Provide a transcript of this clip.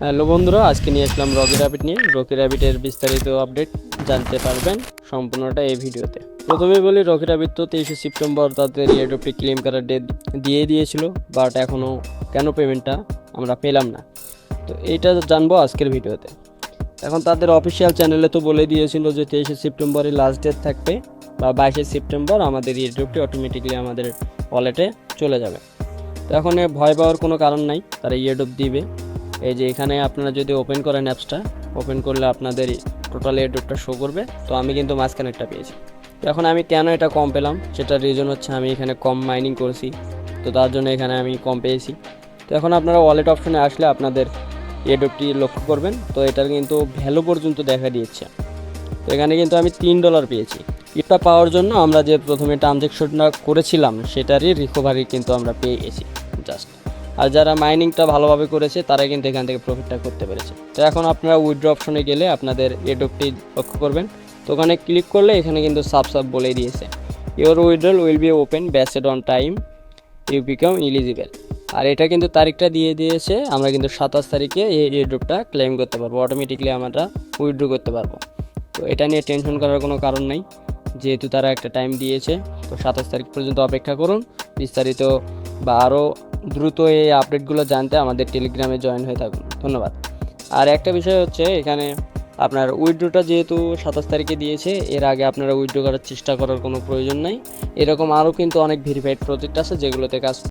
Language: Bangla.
হ্যালো বন্ধুরা, আজকে নিয়ে আসলাম রকি র্যাবিট নিয়ে। রকি র্যাবিটের বিস্তারিত আপডেট জানতে পারবেন সম্পূর্ণটা এই ভিডিওতে। প্রথমেই বলি, রকি র্যাবিট তো 23শে সেপ্টেম্বর তাদের এয়ারড্রপটি ক্লেম করার ডেট দিয়ে দিয়েছিল, বাট এখনও কেন পেমেন্টটা আমরা পেলাম না, তো এইটা জানবো আজকের ভিডিওতে। এখন তাদের অফিসিয়াল চ্যানেলে তো বলে দিয়েছিল যে 23শে সেপ্টেম্বরে লাস্ট ডেট থাকবে, বা 22শে সেপ্টেম্বর আমাদের এয়ারড্রপটি অটোমেটিকলি আমাদের ওয়ালেটে চলে যাবে। তো এখন ভয় পাওয়ার কোনো কারণ নাই, তারা এয়ারড্রপ দিবে। এই যে এখানে আপনারা যদি ওপেন করেন অ্যাপসটা, ওপেন করলে আপনাদের টোটাল এয়ারড্রপটা শো করবে। তো আমি কিন্তু মাঝখানে একটা পেয়েছি। তো এখন আমি কেন এটা কম পেলাম, সেটার রিজন হচ্ছে আমি এখানে কম মাইনিং করছি, তো তার জন্য এখানে আমি কম পেয়েছি। তো এখন আপনারা ওয়ালেট অপশনে আসলে আপনাদের এয়ারড্রপটি লক্ষ্য করবেন, তো এটার কিন্তু ভ্যালু পর্যন্ত দেখা দিচ্ছে। তো এখানে কিন্তু আমি $3 পেয়েছি। এটা পাওয়ার জন্য আমরা যে প্রথমে ট্রানজ্যাকশনটা করেছিলাম সেটারই রিকভারি কিন্তু আমরা পেয়ে গেছি জাস্ট। আর যারা মাইনিংটা ভালোভাবে করেছে তারা কিন্তু এখান থেকে প্রফিটটা করতে পেরেছে। তো এখন আপনারা উইথড্র অপশনে গেলে আপনাদের এয়ারড্রপটি লক্ষ্য করবেন, তো ওখানে ক্লিক করলে এখানে কিন্তু সাব বলেই দিয়েছে, your withdrawal will be open based on time you become eligible. আর এটা কিন্তু তারিখটা দিয়ে দিয়েছে, আমরা কিন্তু 27 তারিখে এই এয়ারড্রপটা ক্লেম করতে পারবো, অটোমেটিকলি আমরা উইথড্র করতে পারবো। তো এটা নিয়ে টেনশন করার কোনো কারণ নেই, যেহেতু তারা একটা টাইম দিয়েছে। তো 27 তারিখ পর্যন্ত অপেক্ষা করুন। বিস্তারিত বা আরও দ্রুত এই আপডেটগুলো জানতে আমাদের টেলিগ্রামে জয়েন হয়ে থাকুন। ধন্যবাদ। আর একটা বিষয় হচ্ছে, এখানে আপনার উইথড্রটা যেহেতু 27 তারিখে দিয়েছে, এর আগে আপনারা উইথড্র করার চেষ্টা করার কোনো প্রয়োজন নাই। এরকম আরও কিন্তু অনেক ভেরিফাইড প্রজেক্ট আছে যেগুলোতে কাজ